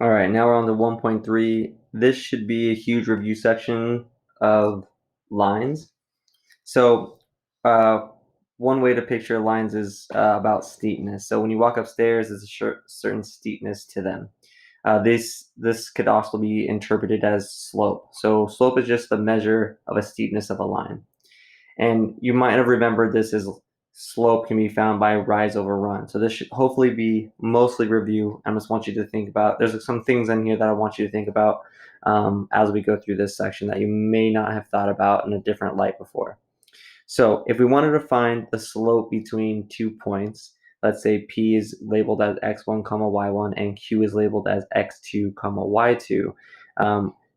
All right, now we're on to 1.3. This should be a huge review section of lines. So one way to picture lines is about steepness. So when you walk upstairs, there's a certain steepness to them. This could also be interpreted as slope. So slope is just the measure of a steepness of a line. And you might have remembered this as slope can be found by rise over run. So this should hopefully be mostly review. I just want you to think about, there's some things in here that I want you to think about as we go through this section that you may not have thought about in a different light before. So if we wanted to find the slope between 2 points, let's say P is labeled as x1, y1, and Q is labeled as x2, y2,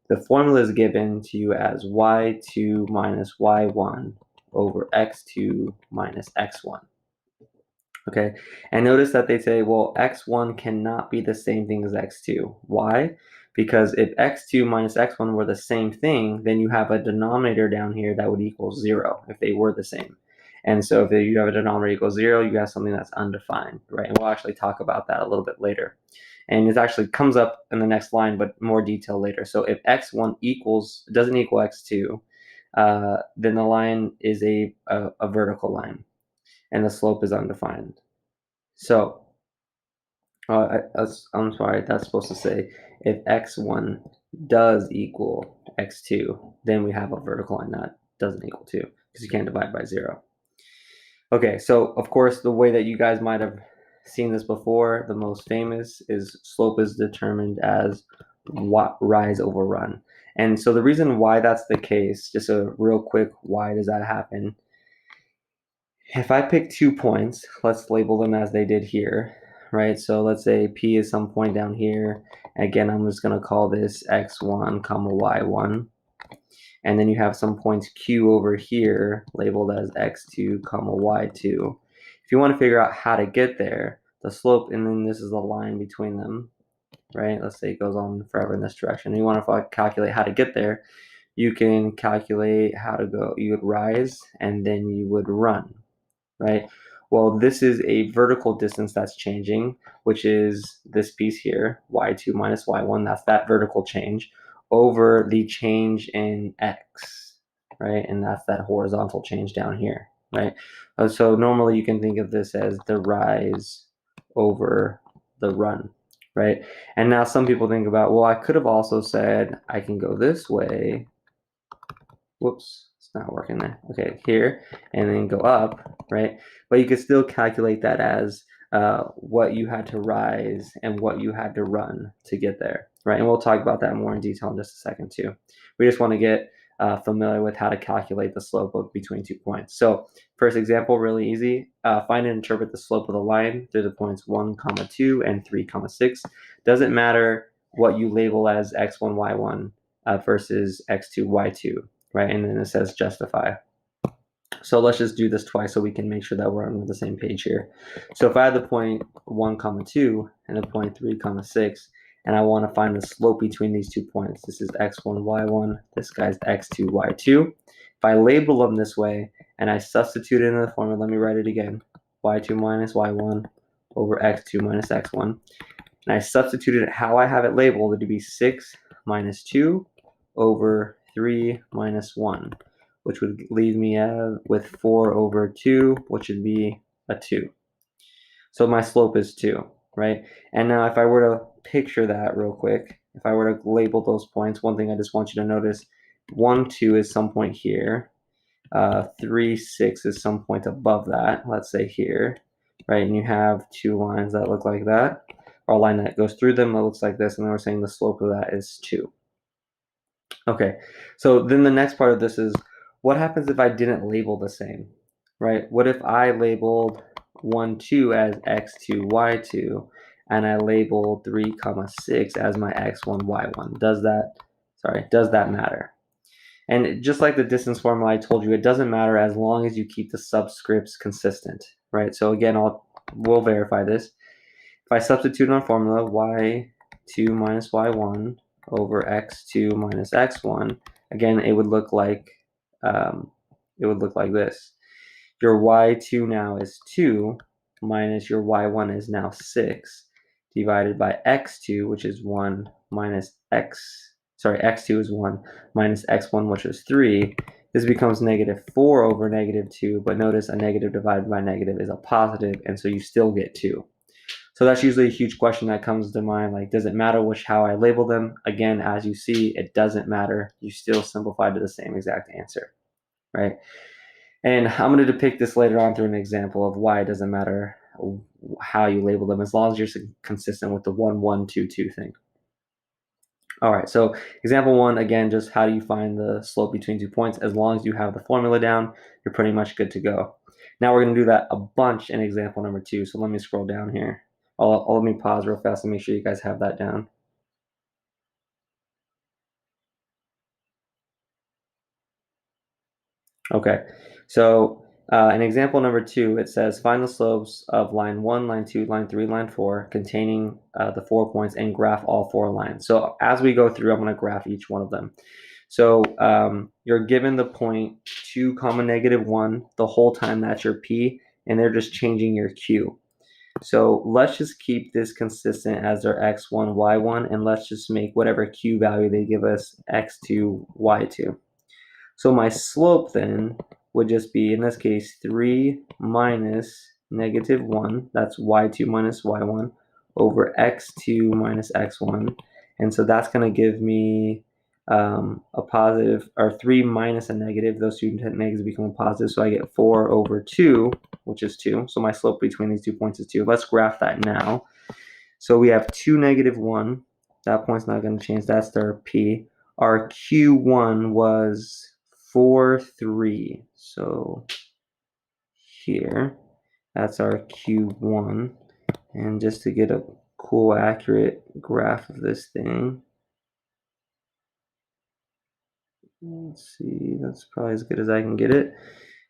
the formula is given to you as y2 minus y1 over x2 minus x1. Okay, and notice that they say, well, x1 cannot be the same thing as x2. Why? Because if x2 minus x1 were the same thing, then you have a denominator down here that would equal 0 if they were the same. And so if you have a denominator equals 0, you have something that's undefined, right? And we'll actually talk about that a little bit later. And it actually comes up in the next line, but more detail later. So if x1 doesn't equal x2, then the line is a vertical line, and the slope is undefined. So I'm sorry, that's supposed to say if x1 does equal x2, then we have a vertical line that doesn't equal 2 because you can't divide by 0. Okay, so of course, the way that you guys might have seen this before, the most famous is slope is determined as rise over run. And so the reason why that's the case, just a real quick, why does that happen? If I pick 2 points, let's label them as they did here, right? So let's say P is some point down here. Again, I'm just going to call this x1, y1. And then you have some points Q over here labeled as x2, y2. If you want to figure out how to get there, the slope, and then this is the line between them, right? Let's say it goes on forever in this direction. And you want to calculate how to get there, you can calculate how to go. You would rise, and then you would run, right? Well, this is a vertical distance that's changing, which is this piece here, y2 minus y1, that's that vertical change, over the change in x, right? And that's that horizontal change down here, right? So normally you can think of this as the rise over the run, right? And now some people think about, well, I could have also said I can go this way. Whoops, it's not working there. Okay, here, and then go up, right? But you could still calculate that as what you had to rise and what you had to run to get there, right? And we'll talk about that more in detail in just a second too. We just want to get familiar with how to calculate the slope of between 2 points. So first example, really easy. Find and interpret the slope of the line through the points 1, 2, and 3, 6. Doesn't matter what you label as x1, y1 versus x2, y2. Right, and then it says justify. So let's just do this twice so we can make sure that we're on the same page here. So if I have the point 1, 2 and the point 3, 6, and I want to find the slope between these 2 points, this is x1, y1, this guy's x2, y2. If I label them this way and I substitute it in the formula, let me write it again, y2 minus y1 over x2 minus x1. And I substituted it how I have it labeled to be 6 minus 2 over 3 minus 1, which would leave me with 4 over 2, which would be a 2. So my slope is 2, right? And now if I were to picture that real quick, if I were to label those points, one thing I just want you to notice, 1, 2 is some point here. 3, 6 is some point above that, let's say here, right? And you have 2 lines that look like that, or a line that goes through them that looks like this, and then we're saying the slope of that is 2. Okay, so then the next part of this is, what happens if I didn't label the same, right? What if I labeled 1, 2 as x2, y2, and I labeled 3, 6 as my x1, y1? Does that matter? And just like the distance formula I told you, it doesn't matter as long as you keep the subscripts consistent, right? So again, we'll verify this. If I substitute in our formula, y2 minus y1 over x2 minus x1, again, it would look like this. Your y2 now is 2 minus your y1 is now 6 divided by x2, which is 1 minus x2 is 1 minus x1, which is 3. This becomes negative 4 over negative 2, but notice a negative divided by negative is a positive, and so you still get 2. So that's usually a huge question that comes to mind, like, does it matter how I label them? Again, as you see, it doesn't matter. You still simplify to the same exact answer, right? And I'm going to depict this later on through an example of why it doesn't matter how you label them, as long as you're consistent with the 1, 1, 2, 2 thing. All right, so example 1, again, just how do you find the slope between 2 points? As long as you have the formula down, you're pretty much good to go. Now we're going to do that a bunch in example number 2, so let me scroll down here. Let me pause real fast and make sure you guys have that down. Okay, so in example number 2, it says find the slopes of line 1, line 2, line 3, line 4, containing the 4 points, and graph all 4 lines. So as we go through, I'm going to graph each one of them. So you're given the point 2, negative 1 the whole time. That's your P, and they're just changing your Q. So let's just keep this consistent as their x1, y1, and let's just make whatever Q value they give us x2, y2. So my slope then would just be, in this case, 3 minus negative 1, that's y2 minus y1, over x2 minus x1. And so that's going to give me a positive, or 3 minus a negative. Those two negatives become a positive, so I get 4 over 2, which is 2. So my slope between these 2 points is 2. Let's graph that now. So we have 2, negative 1. That point's not going to change. That's their P. Our Q1 was 4, 3. So here, that's our Q1. And just to get a cool, accurate graph of this thing, let's see, that's probably as good as I can get it.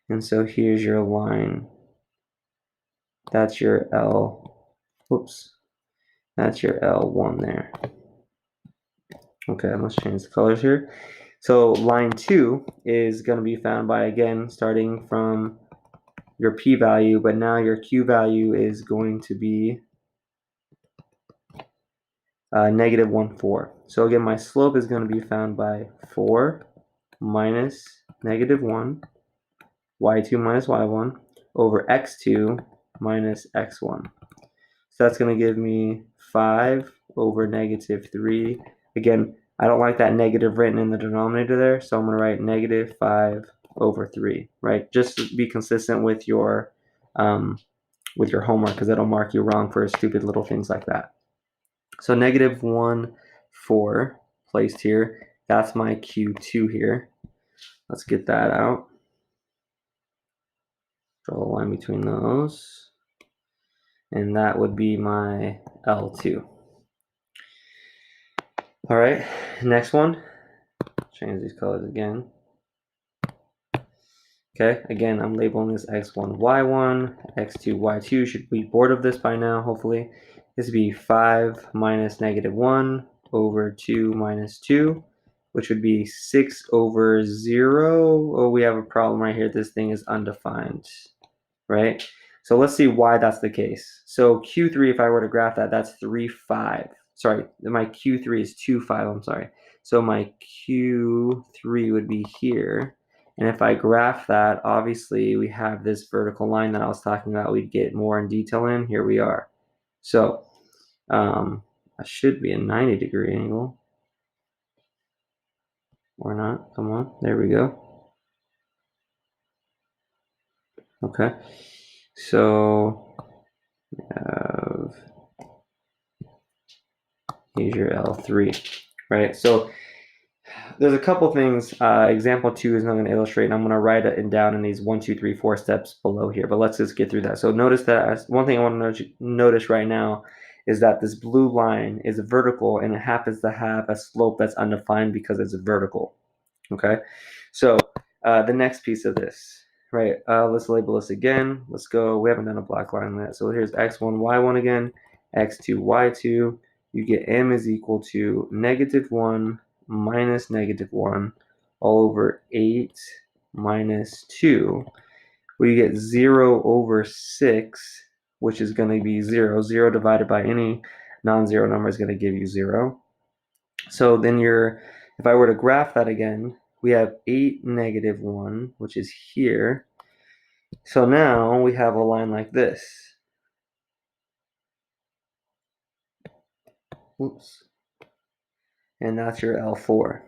And so here's your line. That's your L. Whoops. That's your L1 there. Okay, let's change the colors here. So line 2 is going to be found by, again, starting from your P value, but now your Q value is going to be negative 1, 4. So again, my slope is going to be found by 4 minus negative 1, y2 minus y1, over x2 minus x1. So that's going to give me 5 over negative 3. Again, I don't like that negative written in the denominator there, so I'm going to write negative 5 over 3, right? Just to be consistent with your homework, because it'll mark you wrong for stupid little things like that. So negative 1, 4 placed here. That's my Q2 here. Let's get that out. Draw a line between those. And that would be my L2. All right, next one. Change these colors again. Okay, again, I'm labeling this x1, y1, x2, y2. Should be bored of this by now, hopefully. This would be 5 minus negative 1 over 2 minus 2, which would be 6 over 0. Oh, we have a problem right here. This thing is undefined, right? So let's see why that's the case. So Q3, if I were to graph that, that's 3, 5. Sorry, my Q3 is 2, 5, I'm sorry. So my Q3 would be here. And if I graph that, obviously we have this vertical line that I was talking about. We'd get more in detail in. Here we are. So that should be a 90-degree angle. Or not. Come on. There we go. Okay. So here's your L3, right? So there's a couple things. Example 2 is not going to illustrate, and I'm going to write it down in these 1, 2, 3, 4 steps below here. But let's just get through that. So notice that one thing I want to notice right now is that this blue line is vertical, and it happens to have a slope that's undefined because it's vertical. Okay, so the next piece of this, right? Let's label this again. Let's go. We haven't done a black line yet. So here's x1, y1 again, x2, y2. You get m is equal to negative 1 minus negative 1 all over 8 minus 2. We get 0 over 6, which is going to be 0. 0 divided by any non-zero number is going to give you 0. So then if I were to graph that again, we have 8, -1, which is here. So now we have a line like this. Oops. And that's your L4.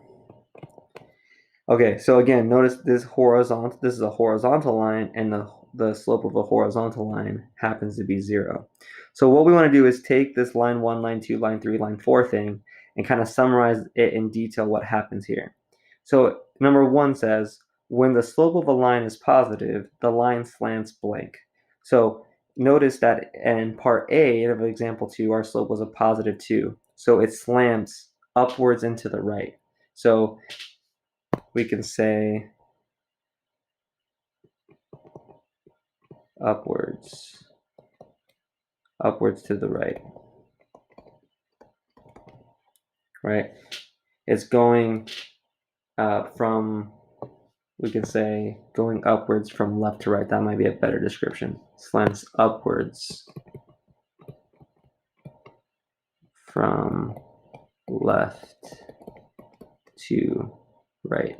Okay, so again, notice this is a horizontal line, and the slope of a horizontal line happens to be 0. So what we want to do is take this line 1, line 2, line 3, line 4 thing and kind of summarize it in detail what happens here. So number 1 says, when the slope of a line is positive, the line slants blank. So notice that in part A of example 2, our slope was a positive 2. So it slants upwards and to the right. So we can say upwards to the right, right? It's going we can say going upwards from left to right. That might be a better description. Slants upwards from left to right.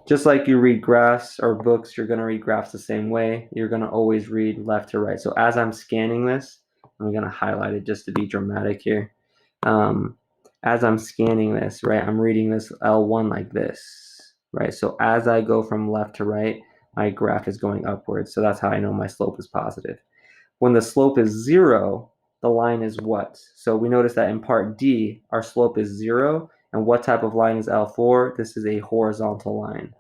Just like you read graphs or books, you're going to read graphs the same way. You're going to always read left to right. So as I'm scanning this, I'm going to highlight it just to be dramatic here. As I'm scanning this, right, I'm reading this L1 like this, right? So as I go from left to right, my graph is going upwards. So that's how I know my slope is positive. When the slope is 0, the line is what? So we notice that in part D, our slope is 0. And what type of line is L4? This is a horizontal line.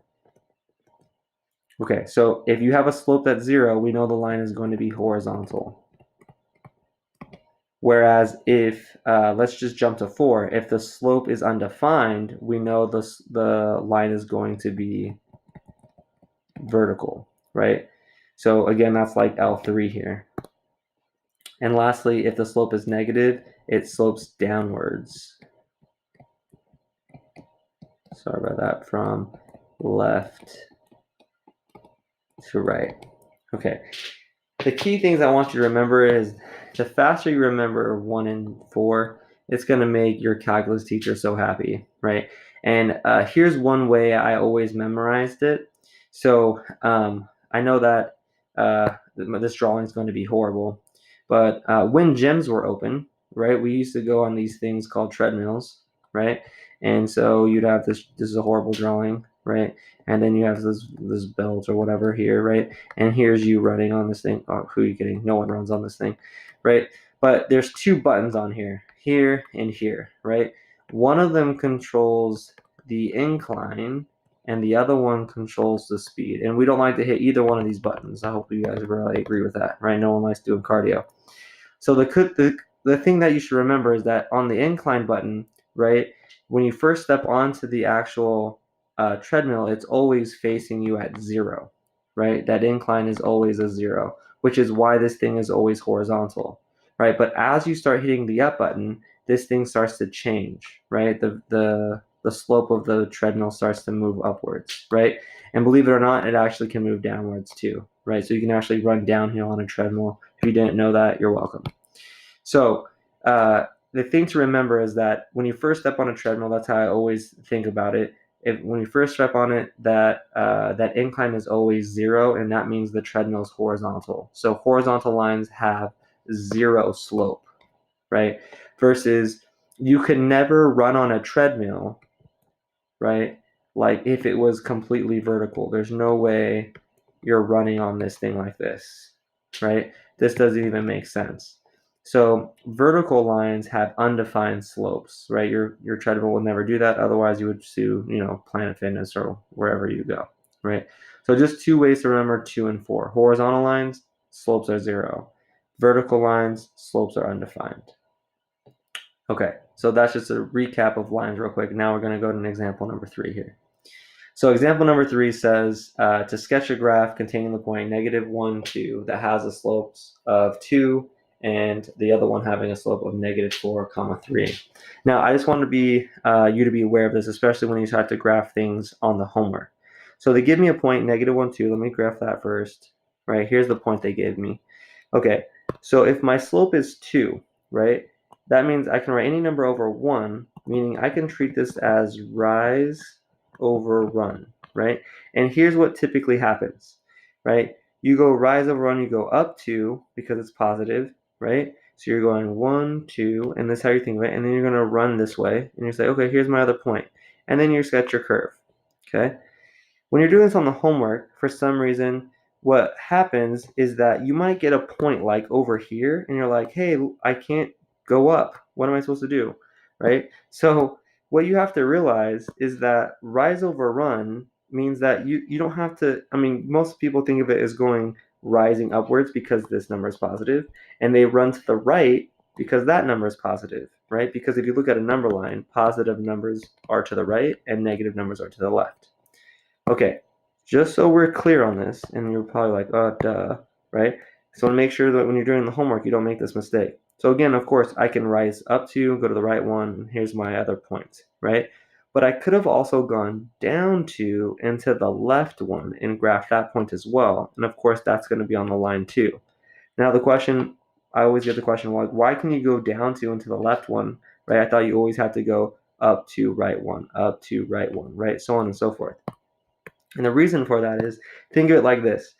Okay, so if you have a slope that's 0, we know the line is going to be horizontal. Whereas if, let's just jump to 4, if the slope is undefined, we know the line is going to be vertical, right? So again, that's like L3 here. And lastly, if the slope is negative, it slopes downwards. Sorry about that, from left to right. Okay. The key things I want you to remember is the faster you remember 1 and 4, it's going to make your calculus teacher so happy, right? And here's one way I always memorized it. So I know that this drawing is going to be horrible, but when gyms were open, right, we used to go on these things called treadmills, right? And so you'd have this is a horrible drawing, right? And then you have this belt or whatever here, right? And here's you running on this thing. Oh, who are you kidding? No one runs on this thing, right? But there's 2 buttons on here and here, right? One of them controls the incline and the other one controls the speed. And we don't like to hit either one of these buttons. I hope you guys really agree with that, right? No one likes doing cardio. So the thing that you should remember is that on the incline button, right, when you first step onto the actual treadmill, it's always facing you at 0, right? That incline is always a 0, which is why this thing is always horizontal, right? But as you start hitting the up button, this thing starts to change, right? The slope of the treadmill starts to move upwards, right? And believe it or not, it actually can move downwards too, right? So you can actually run downhill on a treadmill. If you didn't know that, you're welcome. So the thing to remember is that when you first step on a treadmill, that's how I always think about it. When you first step on it, that incline is always 0, and that means the treadmill is horizontal. So horizontal lines have 0 slope, right? Versus you can never run on a treadmill, right? Like if it was completely vertical, there's no way you're running on this thing like this, right? This doesn't even make sense. So vertical lines have undefined slopes, right? Your treadmill will never do that. Otherwise, you would sue, Planet Fitness or wherever you go, right? So just 2 ways to remember 2 and 4. Horizontal lines, slopes are 0. Vertical lines, slopes are undefined. Okay, so that's just a recap of lines real quick. Now we're going to go to an example number 3 here. So example number 3 says to sketch a graph containing the point -1, 2 that has a slopes of 2 and the other one having a slope of -4, 3. Now I just want to be you to be aware of this, especially when you start to graph things on the homework. So they give me a point -1, 2. Let me graph that first. Right, here's the point they gave me. Okay, so if my slope is 2, right, that means I can write any number over 1, meaning I can treat this as rise over run, right? And here's what typically happens, right? You go rise over run, you go up 2 because it's positive, right? So you're going 1, 2, and that's how you think of it. And then you're going to run this way, and you say, okay, here's my other point. And then you sketch your curve, okay? When you're doing this on the homework, for some reason, what happens is that you might get a point like over here, and you're like, hey, I can't go up. What am I supposed to do, right? So what you have to realize is that rise over run means that you don't have to, I mean, most people think of it as going rising upwards because this number is positive, and they run to the right because that number is positive, right? Because if you look at a number line, positive numbers are to the right and negative numbers are to the left. Okay, just so we're clear on this, and you're probably like, oh, duh, right? So make sure that when you're doing the homework, you don't make this mistake. So again, of course, I can rise up to, go to the right one, and here's my other point, right? But I could have also gone down to and to the left one and graphed that point as well. And of course, that's going to be on the line too. Now the question, I always get the question, well, like, why can you go down to and to the left one, right? I thought you always had to go up to right one, up to right one, right? So on and so forth. And the reason for that is, think of it like this.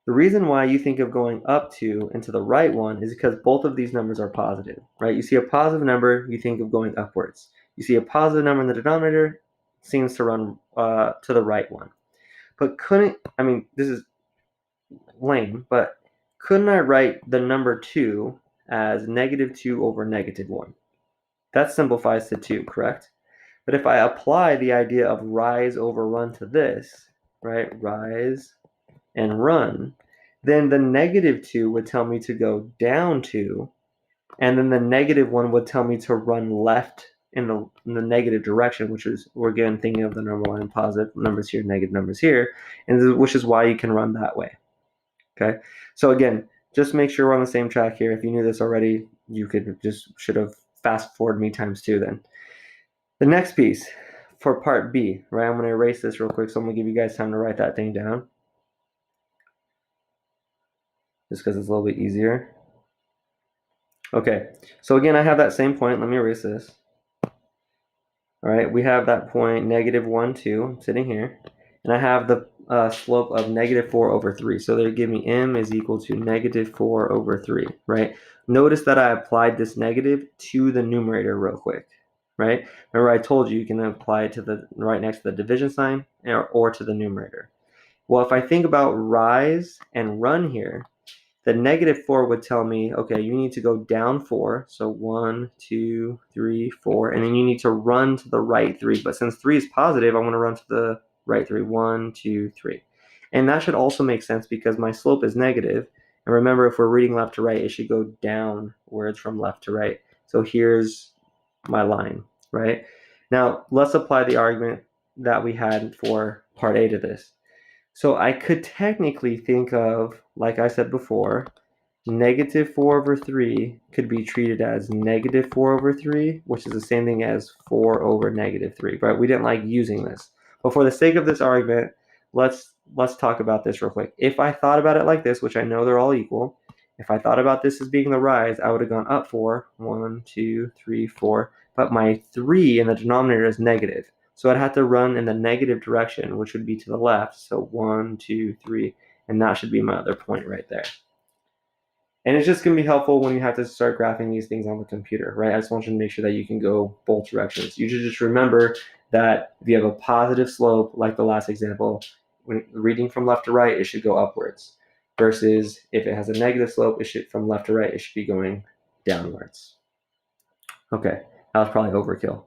The reason why you think of going up to and to the right one is because both of these numbers are positive, right? You see a positive number, you think of going upwards. You see a positive number in the denominator, seems to run to the right one. But this is lame, but couldn't I write the number 2 as -2 over -1? That simplifies to 2, correct? But if I apply the idea of rise over run to this, right, rise and run, then the -2 would tell me to go down 2, and then the -1 would tell me to run left in the negative direction, which is, we're again thinking of the number line, positive numbers here, negative numbers here, and which is why you can run that way. Okay, so again, just make sure we're on the same track here. If you knew this already, you should have fast forwarded me times 2 then. The next piece for part B, right? I'm going to erase this real quick, so I'm going to give you guys time to write that thing down. Just because it's a little bit easier. Okay, so again, I have that same point. Let me erase this. All right, we have that point -1, 2, sitting here. And I have the slope of -4 over 3. So they give me m is equal to -4 over 3, right? Notice that I applied this negative to the numerator real quick, right? Remember I told you can apply it to the right next to the division sign or to the numerator. Well, if I think about rise and run here, the -4 would tell me, okay, you need to go down 4. So 1, 2, 3, 4. And then you need to run to the right 3. But since 3 is positive, I want to run to the right 3. 1, 2, 3. And that should also make sense because my slope is negative. And remember, if we're reading left to right, it should go downwards from left to right. So here's my line, right? Now, let's apply the argument that we had for part A to this. So I could technically think of, like I said before, -4 over 3 could be treated as -4 over 3, which is the same thing as 4 over -3, right? We didn't like using this. But for the sake of this argument, let's talk about this real quick. If I thought about it like this, which I know they're all equal, if I thought about this as being the rise, I would have gone up 4, 1, 2, 3, 4, but my 3 in the denominator is negative. So I'd have to run in the negative direction, which would be to the left. So 1, 2, 3, and that should be my other point right there. And it's just going to be helpful when you have to start graphing these things on the computer, right? I just want you to make sure that you can go both directions. You should just remember that if you have a positive slope, like the last example, when reading from left to right, it should go upwards. Versus if it has a negative slope, from left to right, it should be going downwards. Okay, that was probably overkill.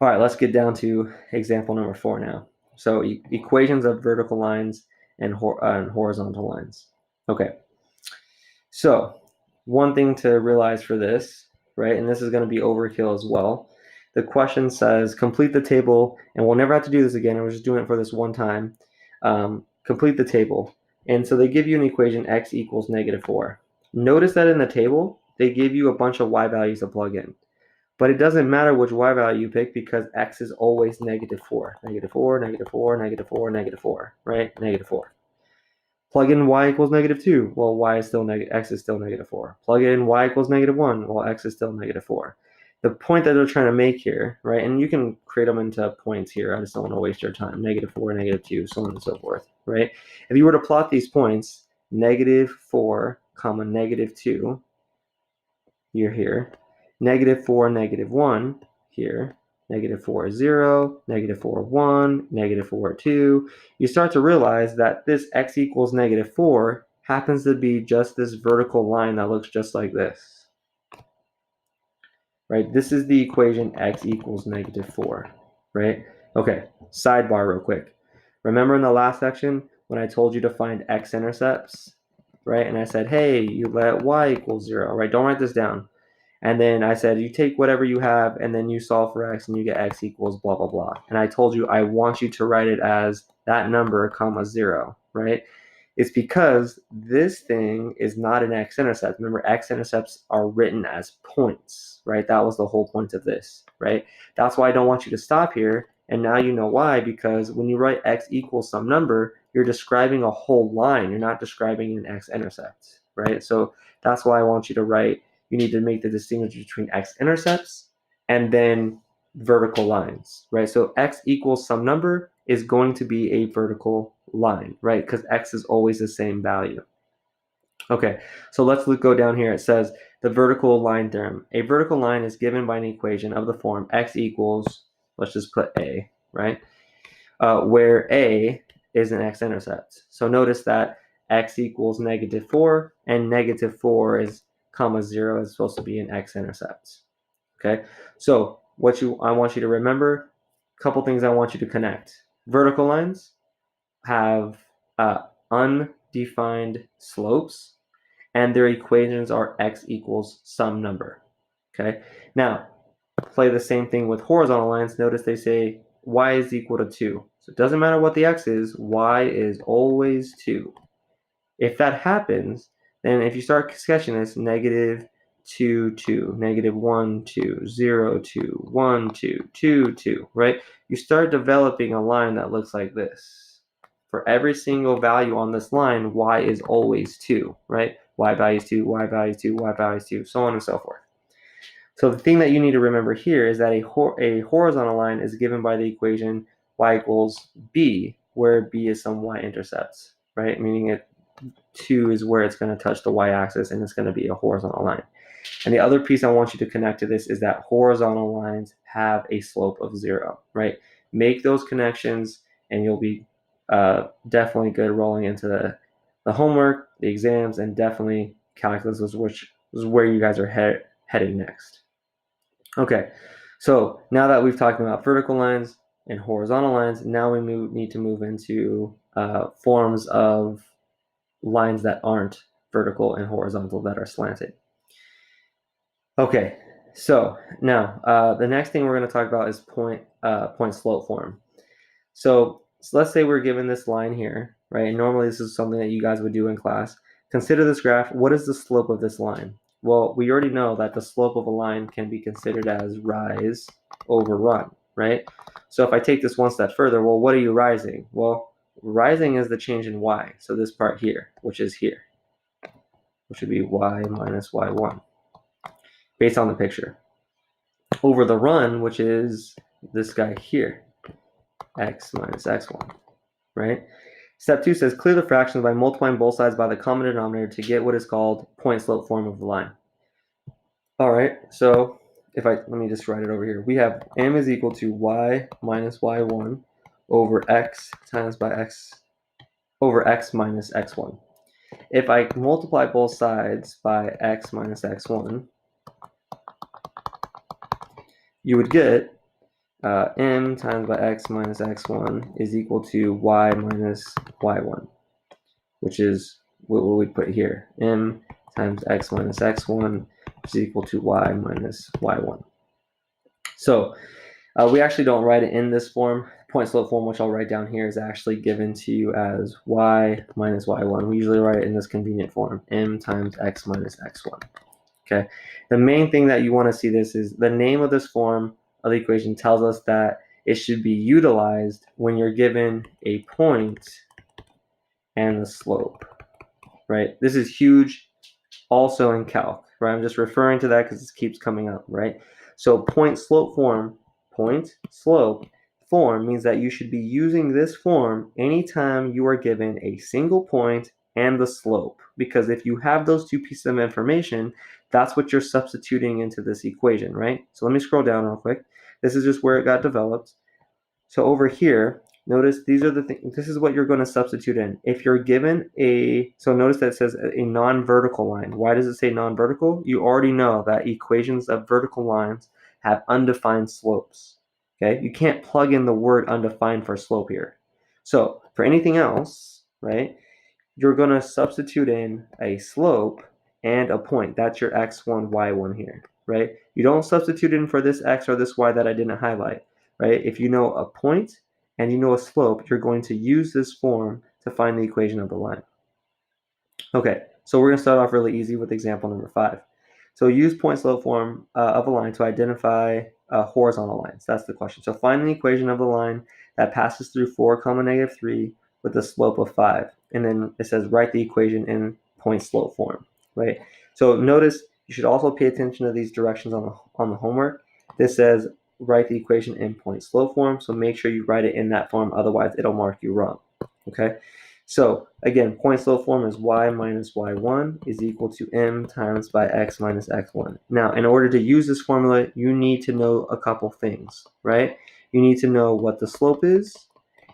All right, let's get down to example number 4 now. So equations of vertical lines and horizontal lines. Okay, so one thing to realize for this, right, and this is going to be overkill as well. The question says, complete the table, and we'll never have to do this again. We're just doing it for this one time. Complete the table. And so they give you an equation, x equals -4. Notice that in the table, they give you a bunch of y values to plug in. But it doesn't matter which y value you pick because x is always -4. -4, -4, -4, -4, -4, right? -4. Plug in y equals -2. Well, x is still -4. Plug in y equals -1. Well, x is still -4. The point that they're trying to make here, right, and you can create them into points here. I just don't want to waste your time. -4, -2, so on and so forth, right? If you were to plot these points, -4, -2, you're here, -4, -1 here, -4, 0, -4, 1, -4, 2, you start to realize that this x equals -4 happens to be just this vertical line that looks just like this. Right? This is the equation x equals -4, right? Okay, sidebar real quick. Remember in the last section when I told you to find x-intercepts, right? And I said, hey, you let y equals 0, right? Don't write this down. And then I said, you take whatever you have and then you solve for x and you get x equals blah, blah, blah. And I told you I want you to write it as that number, comma 0, right? It's because this thing is not an x-intercept. Remember, x-intercepts are written as points, right? That was the whole point of this, right? That's why I don't want you to stop here. And now you know why, because when you write x equals some number, you're describing a whole line. You're not describing an x-intercept, right? So that's why I want you to write, you need to make the distinction between x-intercepts and then vertical lines, right? So x equals some number is going to be a vertical line, right? Because x is always the same value. Okay, so let's go down here. It says the vertical line theorem. A vertical line is given by an equation of the form x equals, let's just put a, right? Where a is an x-intercept. So notice that x equals -4 and -4 is comma 0 is supposed to be an x-intercept. Okay, so I want you to remember, a couple things I want you to connect. Vertical lines have undefined slopes, and their equations are x equals some number. Okay, now play the same thing with horizontal lines. Notice they say y is equal to 2. So it doesn't matter what the x is, y is always 2. If that happens, then if you start sketching this, -2, 2, -1, 2, 0, 2, 1, 2, 2, 2, right? You start developing a line that looks like this. For every single value on this line, y is always 2, right? Y value is 2, y value is 2, y value is 2, so on and so forth. So the thing that you need to remember here is that a horizontal line is given by the equation y equals b, where b is some y-intercepts, right? Meaning 2 is where it's going to touch the y-axis and it's going to be a horizontal line. And the other piece I want you to connect to this is that horizontal lines have a slope of 0, right? Make those connections and you'll be definitely good rolling into the homework, the exams, and definitely calculus, which is where you guys are heading next. Okay, so now that we've talked about vertical lines and horizontal lines, now we need to move into forms of lines that aren't vertical and horizontal, that are slanted. Okay, so now the next thing we're going to talk about is point slope form. So let's say we're given this line here, right? And normally this is something that you guys would do in class. Consider this graph. What is the slope of this line? Well, we already know that the slope of a line can be considered as rise over run, right? So if I take this one step further, well, what are you rising? Well, rising is the change in y. So this part here, which is here, which would be y minus y1, based on the picture. Over the run, which is this guy here, x minus x1, right? Step 2 says clear the fractions by multiplying both sides by the common denominator to get what is called point slope form of the line. All right, so let me just write it over here. We have m is equal to y minus y1 over x times by x over x minus x1. If I multiply both sides by x minus x1, you would get m times by x minus x1 is equal to y minus y1, which is what we put here. M times x minus x1 is equal to y minus y1. So we actually don't write it in this form. Point slope form, which I'll write down here, is actually given to you as y minus y1. We usually write it in this convenient form, m times x minus x1. Okay. The main thing that you want to see this is the name of this form of the equation tells us that it should be utilized when you're given a point and the slope, right? This is huge also in calc, right? I'm just referring to that because this keeps coming up, right? So point slope form means that you should be using this form anytime you are given a single point and the slope, because if you have those two pieces of information, that's what you're substituting into this equation, right? So let me scroll down real quick. This is just where it got developed. So over here, notice these are the things, this is what you're going to substitute in. If you're given so notice that it says a non-vertical line. Why does it say non-vertical? You already know that equations of vertical lines have undefined slopes. Okay, you can't plug in the word undefined for slope here. So for anything else, right, you're going to substitute in a slope and a point. That's your x1, y1 here, right? You don't substitute in for this x or this y that I didn't highlight, right? If you know a point and you know a slope, you're going to use this form to find the equation of the line. Okay, so we're going to start off really easy with example number 5. So use point slope form of a line to identify horizontal lines. That's the question. So find the equation of the line that passes through 4, -3 with a slope of 5. And then it says write the equation in point slope form, right? So notice you should also pay attention to these directions on the homework. This says write the equation in point slope form, so make sure you write it in that form, otherwise it'll mark you wrong, okay? So again, point slope form is y minus y1 is equal to m times by x minus x1. Now, in order to use this formula, you need to know a couple things, right? You need to know what the slope is,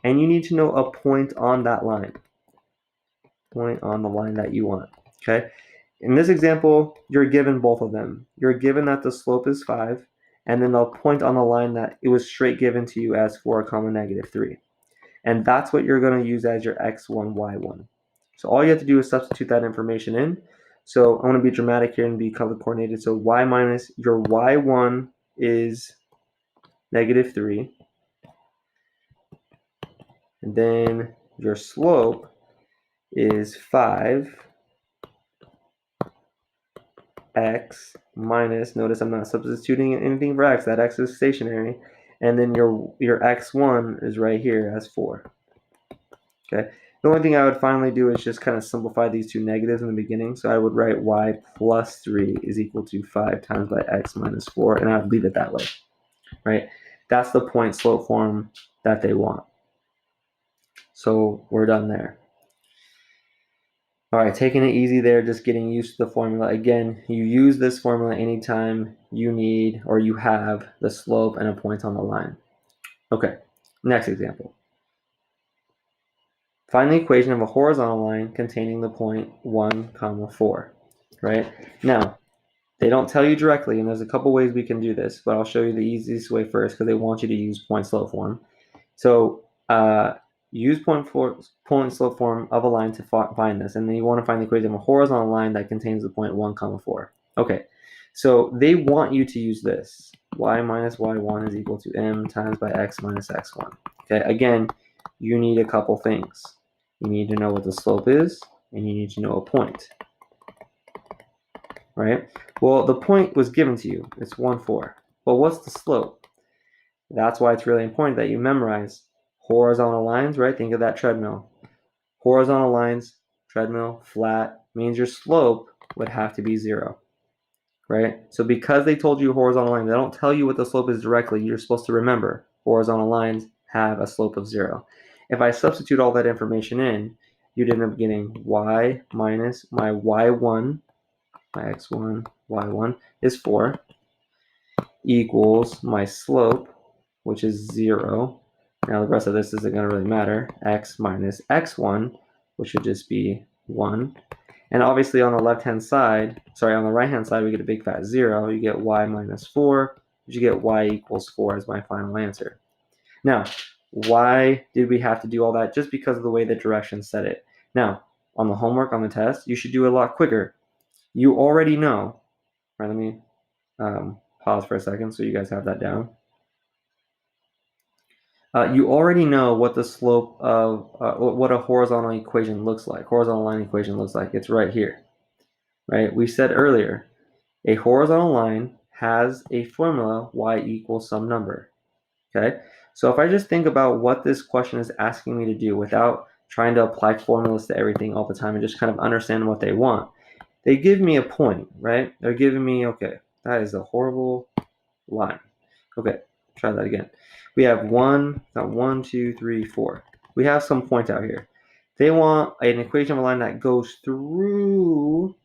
and you need to know a point on that line. Point on the line that you want, okay? In this example, you're given both of them. You're given that the slope is 5, and then the point on the line that it was straight given to you as 4, -3. And that's what you're going to use as your x1, y1. So all you have to do is substitute that information in. So I'm going to be dramatic here and be color coordinated. So y minus, your y1 is -3. And then your slope is 5x minus, notice I'm not substituting anything for x, that x is stationary. And then your x1 is right here as 4. Okay. The only thing I would finally do is just kind of simplify these two negatives in the beginning. So I would write y plus 3 is equal to 5 times by x minus 4, and I would leave it that way, right? That's the point slope form that they want. So we're done there. All right, taking it easy there, just getting used to the formula. Again, you use this formula anytime you need or you have the slope and a point on the line. Okay, next example. Find the equation of a horizontal line containing the point 1, 4, right? Now, they don't tell you directly, and there's a couple ways we can do this, but I'll show you the easiest way first because they want you to use point slope form. So use point slope form of a line to find this, and then you want to find the equation of a horizontal line that contains the point 1, 4. Okay, so they want you to use this. Y minus y1 is equal to m times by x minus x1. Okay, again, you need a couple things. You need to know what the slope is, and you need to know a point, right? Well, the point was given to you. It's 1, 4. But what's the slope? That's why it's really important that you memorize horizontal lines, right? Think of that treadmill. Horizontal lines, treadmill, flat, means your slope would have to be 0, right? So because they told you horizontal lines, they don't tell you what the slope is directly. You're supposed to remember horizontal lines have a slope of 0. If I substitute all that information in, you'd end up getting y minus my y1, my x1, y1 is 4, equals my slope, which is 0. Now the rest of this isn't going to really matter. X minus x1, which should just be 1. And obviously on the left-hand side, sorry, on the right-hand side, we get a big fat 0. You get y minus 4, you get y equals 4 as my final answer. Now, why did we have to do all that? Just because of the way the directions said it. Now, on the homework, on the test, you should do it a lot quicker. You already know, right, let me pause for a second so you guys have that down. You already know what the slope of, what a horizontal equation looks like, horizontal line equation looks like. It's right here, right? We said earlier, a horizontal line has a formula, y equals some number, okay? So if I just think about what this question is asking me to do without trying to apply formulas to everything all the time and just kind of understand what they want. They give me a point, right? They're giving me, okay, that is a horrible line. Okay, try that again. We have one, 2, 3, 4. We have some point out here. They want an equation of a line that goes through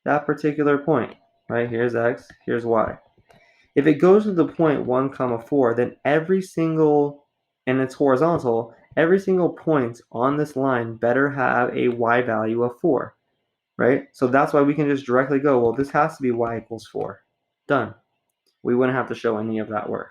that particular point, right? Here's x, here's y. If it goes to the point 1, 4, then every single, and it's horizontal, every single point on this line better have a y value of 4, right? So that's why we can just directly go, well, this has to be y equals 4. Done. We wouldn't have to show any of that work,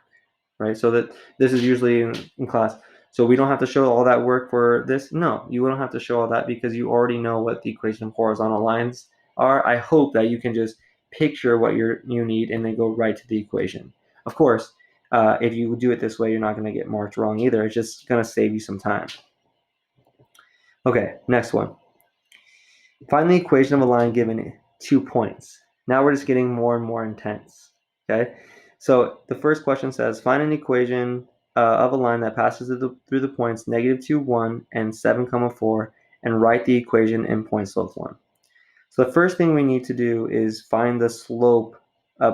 right? So that this is usually in class. So we don't have to show all that work for this? No, you don't have to show all that because you already know what the equation of horizontal lines are. I hope that you can just picture what you need and then go right to the equation. Of course, if you do it this way, you're not going to get marked wrong either. It's just going to save you some time. Okay, next one. Find the equation of a line given 2 points. Now we're just getting more and more intense. Okay, so the first question says, find an equation of a line that passes through the points -2, 1, and 7, 4, and write the equation in point slope form. So the first thing we need to do is find the slope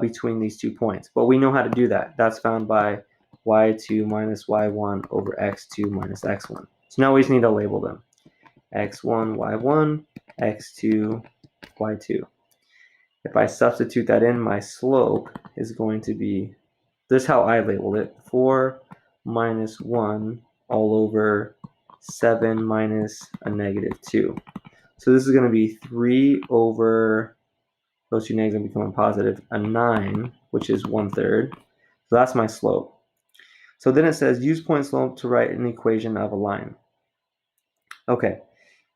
between these 2 points. But we know how to do that. That's found by y2 minus y1 over x2 minus x1. So now we just need to label them. x1, y1, x2, y2. If I substitute that in, my slope is going to be, this is how I labeled it, 4 minus 1 all over 7 minus a -2. So this is going to be 3 over, those two negatives become a positive, a 9, which is 1/3. So that's my slope. So then it says, use point slope to write an equation of a line. Okay,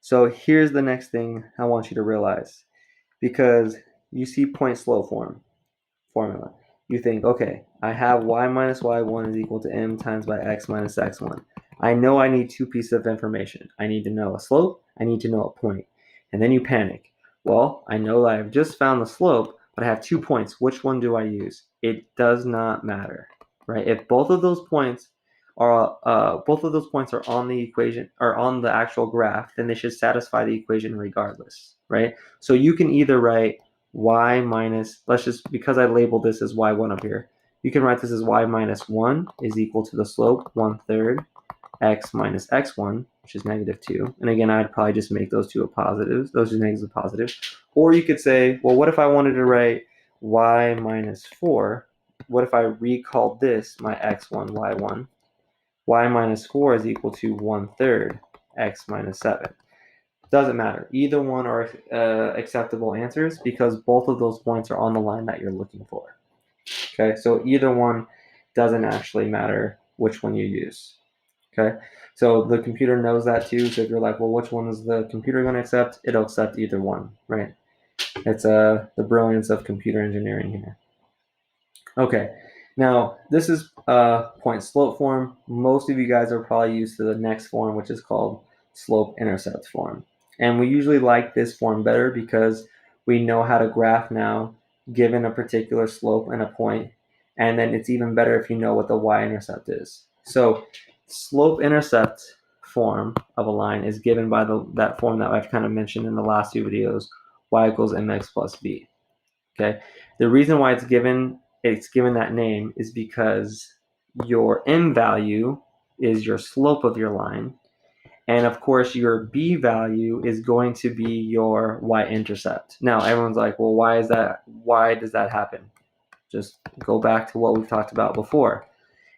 so here's the next thing I want you to realize. Because you see point slope formula. You think, okay, I have y minus y1 is equal to m times by x minus x1. I know I need 2 pieces of information. I need to know a slope, I need to know a point. And then you panic. Well, I know that I've just found the slope, but I have 2 points. Which one do I use? It does not matter, right? If both of those points are on the equation or on the actual graph, then they should satisfy the equation regardless, right? So you can either write y minus, let's just, because I labeled this as y1 up here, you can write this as y minus 1 is equal to the slope 1/3 x minus x1, which is -2. And again, I'd probably just make those two a positives, those two negatives a positive. Or you could say, well, what if I wanted to write y minus 4? What if I recalled this my x1, y1? Y minus 4 is equal to 1/3 x minus 7. Doesn't matter. Either one are acceptable answers because both of those points are on the line that you're looking for. Okay, so either one doesn't actually matter which one you use. Okay, so the computer knows that too. So if you're like, well, which one is the computer going to accept? It'll accept either one, right? It's the brilliance of computer engineering here. Okay, now this is point slope form. Most of you guys are probably used to the next form, which is called slope intercept form. And we usually like this form better because we know how to graph now given a particular slope and a point. And then it's even better if you know what the y-intercept is. So slope intercept form of a line is given by that form that I've kind of mentioned in the last 2 videos, y equals mx plus b. Okay, the reason why it's given that name is because your m value is your slope of your line, and of course your b value is going to be your y-intercept. Now everyone's like, well, why is that? Why does that happen? Just go back to what we've talked about before.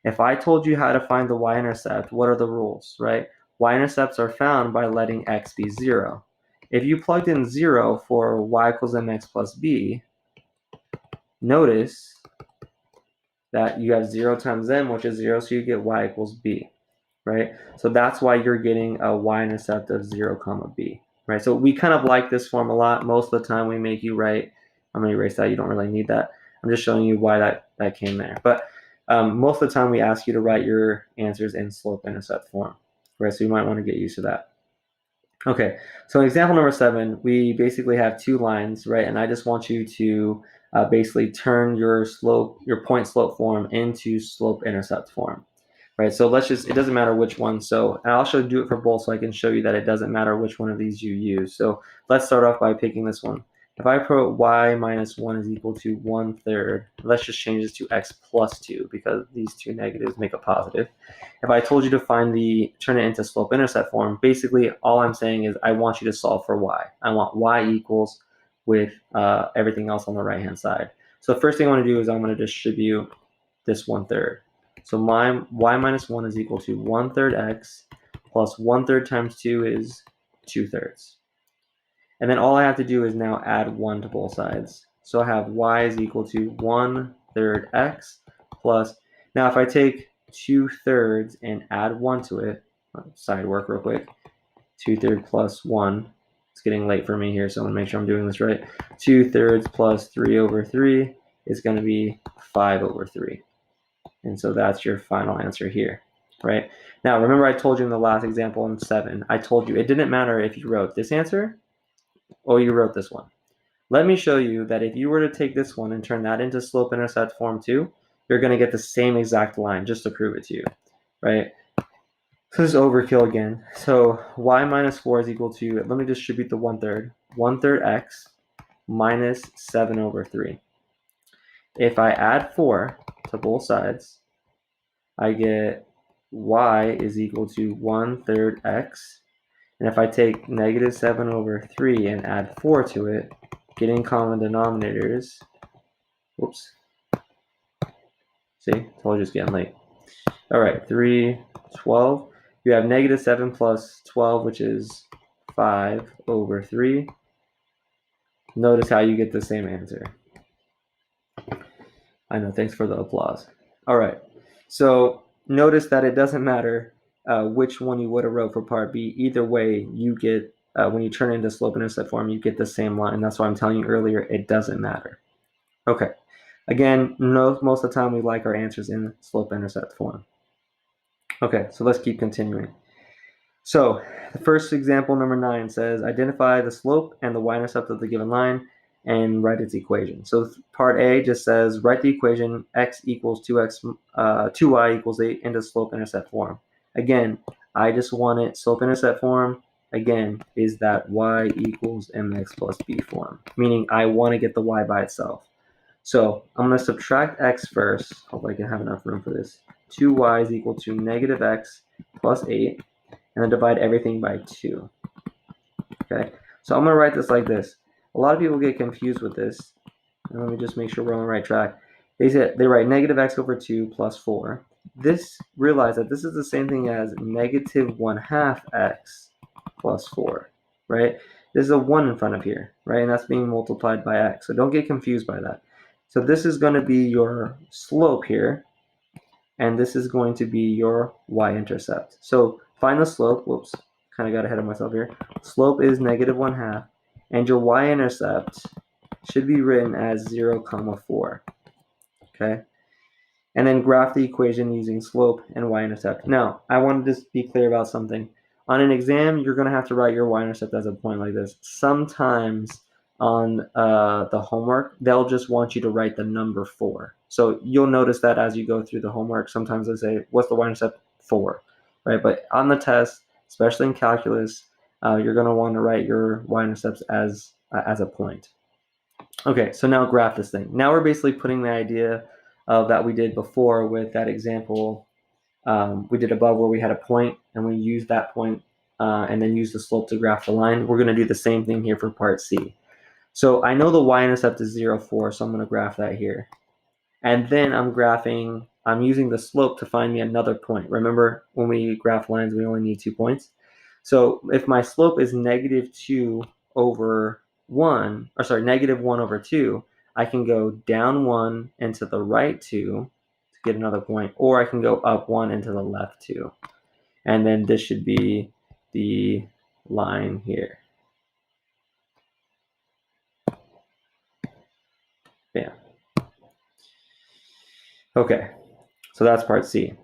If I told you how to find the y-intercept, what are the rules, right? Y-intercepts are found by letting x be 0. If you plugged in 0 for y equals mx plus b, notice that you have 0 times m, which is 0, so you get y equals b, right? So that's why you're getting a y-intercept of 0, b, right? So we kind of like this form a lot. Most of the time we make you write, I'm going to erase that. You don't really need that. I'm just showing you why that came there. But most of the time we ask you to write your answers in slope-intercept form, right? So you might want to get used to that. Okay, so in example number 7, we basically have 2 lines, right? And I just want you to basically turn your point slope form into slope intercept form, right? So it doesn't matter which one. So, and I'll do it for both so I can show you that it doesn't matter which one of these you use. So let's start off by picking this one. If I put y minus 1 is equal to 1/3, let's just change this to x plus 2 because these two negatives make a positive. If I told you to turn it into slope-intercept form, basically all I'm saying is I want you to solve for y. I want y equals with everything else on the right-hand side. So the first thing I want to do is I'm going to distribute this 1/3. So my y minus 1 is equal to 1/3 x plus 1/3 times 2 is 2/3. And then all I have to do is now add 1 to both sides. So I have y is equal to 1/3 x plus, now if I take 2/3 and add 1 to it, side work real quick, 2/3 plus 1, it's getting late for me here, so I'm going to make sure I'm doing this right. 2/3 plus 3/3 is going to be 5/3. And so that's your final answer here, right? Now, remember I told you in the last example in 7, I told you it didn't matter if you wrote this answer or you wrote this one. Let me show you that if you were to take this one and turn that into slope-intercept form too, you're going to get the same exact line, just to prove it to you, right? So this is overkill again. So y minus 4 is equal to, let me distribute the 1/3, 1/3 x minus 7/3. If I add 4 to both sides, I get y is equal to 1/3 x. And if I take negative 7/3 and add 4 to it, getting common denominators, whoops. See, told you it's getting late. All right, 3, 12. You have negative 7 plus 12, which is 5/3. Notice how you get the same answer. I know, thanks for the applause. All right, so notice that it doesn't matter which one you would have wrote for part B. Either way, you get, when you turn it into slope-intercept form, you get the same line. That's why I'm telling you earlier, it doesn't matter. Okay, again, most of the time we like our answers in slope-intercept form. Okay, so let's keep continuing. So the first example, number 9, says identify the slope and the y-intercept of the given line and write its equation. So part A just says write the equation x equals 2y equals 8 into slope-intercept form. Again, I just want it slope-intercept form. Again, is that y equals mx plus b form, meaning I want to get the y by itself. So I'm going to subtract x first. Hope I can have enough room for this. 2y is equal to negative x plus 8. And then divide everything by 2. Okay, so I'm going to write this like this. A lot of people get confused with this. And let me just make sure we're on the right track. They write negative x over 2 plus 4. Realize that this is the same thing as negative 1/2 x plus 4, right? There's a 1 in front of here, right? And that's being multiplied by x. So don't get confused by that. So this is going to be your slope here. And this is going to be your y-intercept. So find the slope. Whoops, kind of got ahead of myself here. Slope is negative 1/2, and your y-intercept should be written as 0, 4. Okay, and then graph the equation using slope and y-intercept. Now, I want to just be clear about something. On an exam, you're going to have to write your y-intercept as a point like this. Sometimes on the homework, they'll just want you to write the number 4. So you'll notice that as you go through the homework, sometimes they say, what's the y-intercept? 4, right? But on the test, especially in calculus, you're going to want to write your y-intercepts as a point. Okay, so now graph this thing. Now we're basically putting the idea of that we did before with that example we did above where we had a point and we used that point and then used the slope to graph the line. We're going to do the same thing here for part C. So I know the y-intercept is 0, 4, so I'm going to graph that here. And then I'm using the slope to find me another point. Remember, when we graph lines, we only need 2 points. So if my slope is negative 2 over 1, or sorry, negative 1 over 2, I can go down 1 and to the right 2 to get another point, or I can go up 1 and to the left 2. And then this should be the line here. Bam. Okay, so that's part C.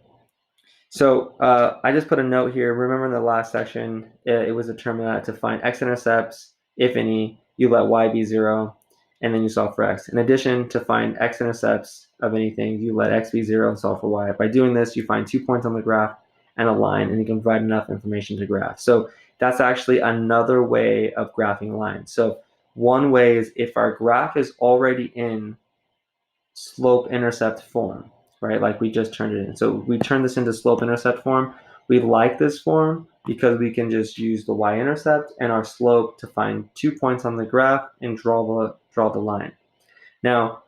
So I just put a note here. Remember in the last section, it was determined that to find x-intercepts, if any, you let y be 0. and then you solve for x. In addition, to find x-intercepts of anything, you let x be 0 and solve for y. By doing this, you find 2 points on the graph and a line, and you can provide enough information to graph. So that's actually another way of graphing lines. So one way is if our graph is already in slope-intercept form, right? Like we just turned it in. So we turn this into slope-intercept form. We like this form because we can just use the y-intercept and our slope to find 2 points on the graph and draw the line. Now,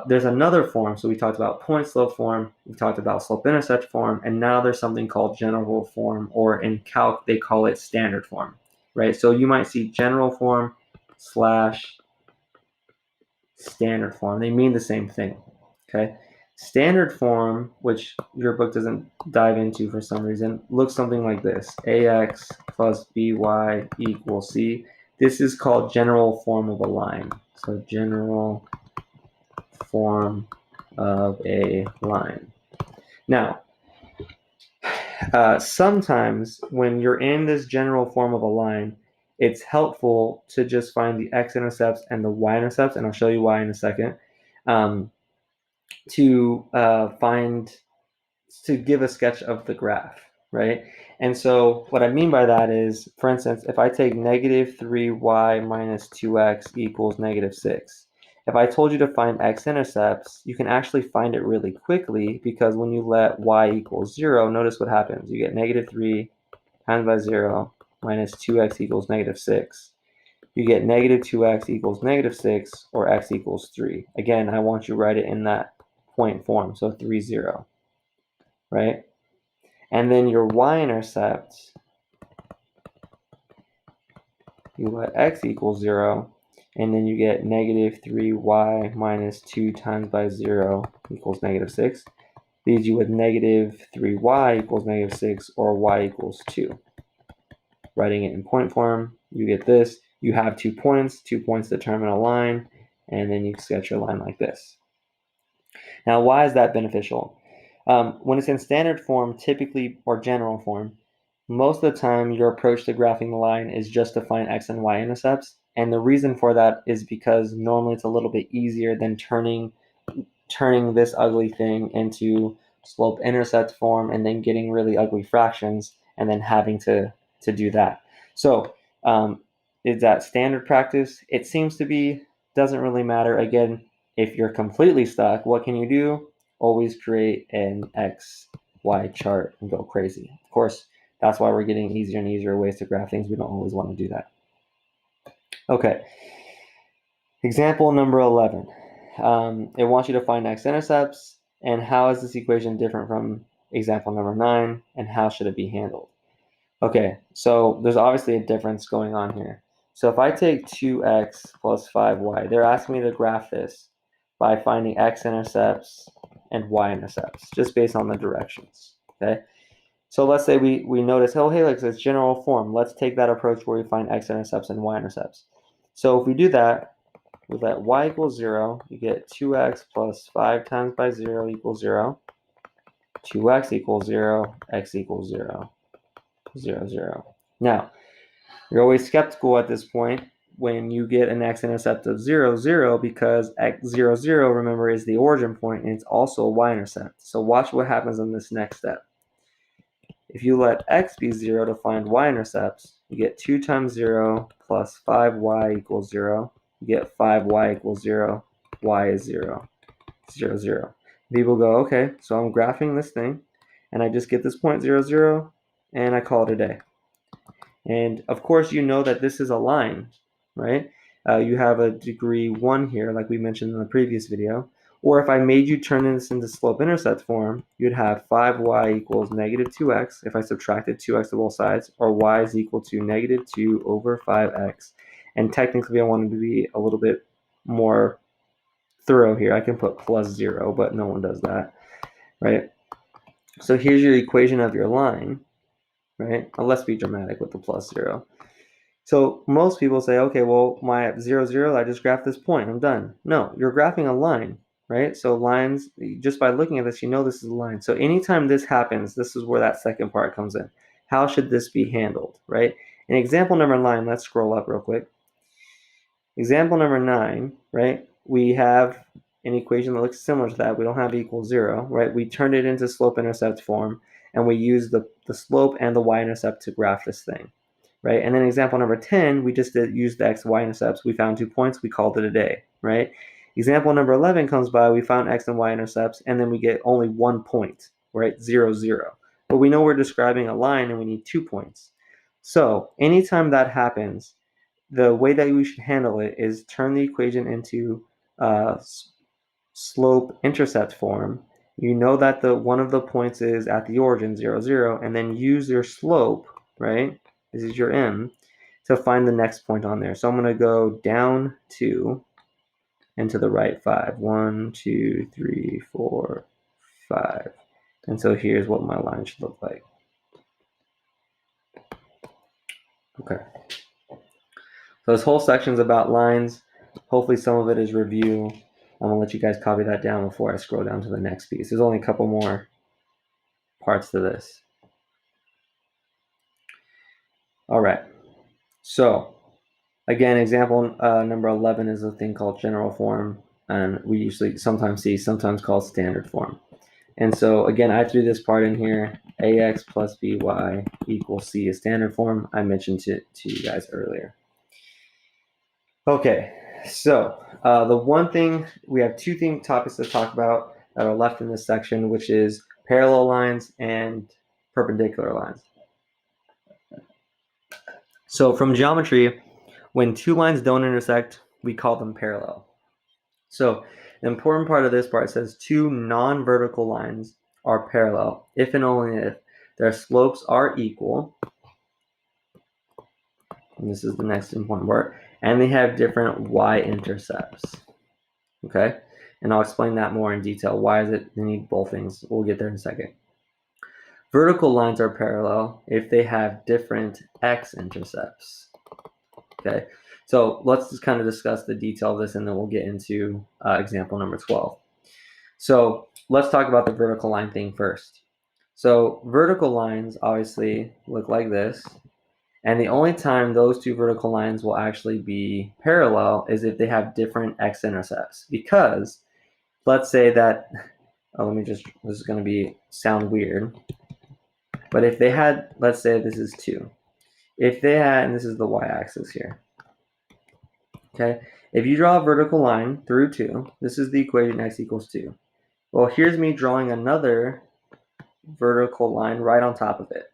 there's another form. So we talked about point-slope form, we talked about slope-intercept form, and now there's something called general form, or in calc, they call it standard form, right? So you might see general form slash standard form. They mean the same thing, okay? Standard form, which your book doesn't dive into for some reason, looks something like this. AX plus BY equals C. This is called general form of a line. So general form of a line. Now, sometimes when you're in this general form of a line, it's helpful to just find the x-intercepts and the y-intercepts, and I'll show you why in a second, to give a sketch of the graph, right? And so what I mean by that is, for instance, if I take negative 3y minus 2x equals negative 6, if I told you to find x-intercepts, you can actually find it really quickly, because when you let y equals 0, notice what happens. You get negative 3 times by 0 minus 2x equals negative 6. You get negative 2x equals negative 6, or x equals 3. Again, I want you to write it in that point form, so 3, 0, right? And then your y-intercept, you let x equals 0, and then you get negative 3y minus 2 times by 0 equals negative 6. Leaves you with negative 3y equals negative 6, or y equals 2. Writing it in point form, you get this. You have 2 points. 2 points determine a line, and then you sketch your line like this. Now, why is that beneficial? When it's in standard form, typically, or general form, most of the time your approach to graphing the line is just to find x and y intercepts. And the reason for that is because normally it's a little bit easier than turning this ugly thing into slope-intercept form and then getting really ugly fractions and then having to do that. So is that standard practice? It seems to be. Doesn't really matter. Again, if you're completely stuck, what can you do? Always create an XY chart and go crazy. Of course, that's why we're getting easier and easier ways to graph things. We don't always want to do that. Okay. Example number 11. It wants you to find x-intercepts, and how is this equation different from example number 9, and how should it be handled? Okay, so there's obviously a difference going on here. So if I take 2x plus 5y, they're asking me to graph this by finding x-intercepts and y-intercepts, just based on the directions, okay? So let's say we notice, oh, hey, look, it's general form. Let's take that approach where we find x-intercepts and y-intercepts. So if we do that, we let y equals 0, you get 2x plus 5 times by 0 equals 0, 2x equals 0, x equals 0, 0, 0. Now, you're always skeptical at this point when you get an x-intercept of 0, 0, because x 0, 0, remember, is the origin point, and it's also a y-intercept. So watch what happens in this next step. If you let x be 0 to find y-intercepts, you get 2 times 0 plus 5y equals 0. You get 5y equals 0. Y is 0. 0, 0. People go, okay, so I'm graphing this thing, and I just get this point 0, 0, and I call it a day. And of course, you know that this is a line, right? You have a degree 1 here, like we mentioned in the previous video. Or if I made you turn this into slope-intercept form, you'd have 5y equals negative 2x if I subtracted 2x to both sides, or y is equal to negative 2 over 5x. And technically, I wanted to be a little bit more thorough here. I can put plus 0, but no one does that, right? So here's your equation of your line, right? Let's be dramatic with the plus 0. So most people say, okay, well, my 0, 0, I just graphed this point. I'm done. No, you're graphing a line, right? So lines, just by looking at this, you know this is a line. So anytime this happens, this is where that second part comes in. How should this be handled, right? In example number 9, let's scroll up real quick. Example number 9, right? We have an equation that looks similar to that. We don't have equals 0, right? We turned it into slope-intercept form, and we use the slope and the y-intercept to graph this thing, right? And then example number 10, we just used the x and y-intercepts. We found 2 points. We called it a day, right? Example number 11 comes by. We found x and y-intercepts, and then we get only 1 point, right? 0, 0. But we know we're describing a line, and we need 2 points. So anytime that happens, the way that we should handle it is turn the equation into slope-intercept form. You know that one of the points is at the origin, 0, 0, and then use your slope, right? This is your m, to find the next point on there. So I'm going to go down 2 and to the right 5. 1, 2, 3, 4, 5. And so here's what my line should look like. Okay. So this whole section is about lines. Hopefully some of it is review. I'm going to let you guys copy that down before I scroll down to the next piece. There's only a couple more parts to this. All right. So again, example number 11 is a thing called general form, and we usually sometimes called standard form. And so again, I threw this part in here. Ax plus by equals c is standard form. I mentioned to you guys earlier. Okay, so the one thing, we have 2 topics to talk about that are left in this section, which is parallel lines and perpendicular lines. So from geometry, when 2 lines don't intersect, we call them parallel. So the important part of this part says 2 non-vertical lines are parallel if and only if their slopes are equal. And this is the next important part. And they have different y-intercepts. Okay? And I'll explain that more in detail. Why is it they need both things? We'll get there in a second. Vertical lines are parallel if they have different x-intercepts. Okay? So let's just kind of discuss the detail of this, and then we'll get into example number 12. So let's talk about the vertical line thing first. So vertical lines obviously look like this. And the only time those 2 vertical lines will actually be parallel is if they have different x-intercepts. Because let's say that, this is going to sound weird. But if they had, let's say this is 2. If they had, and this is the y-axis here. Okay, if you draw a vertical line through 2, this is the equation x equals 2. Well, here's me drawing another vertical line right on top of it.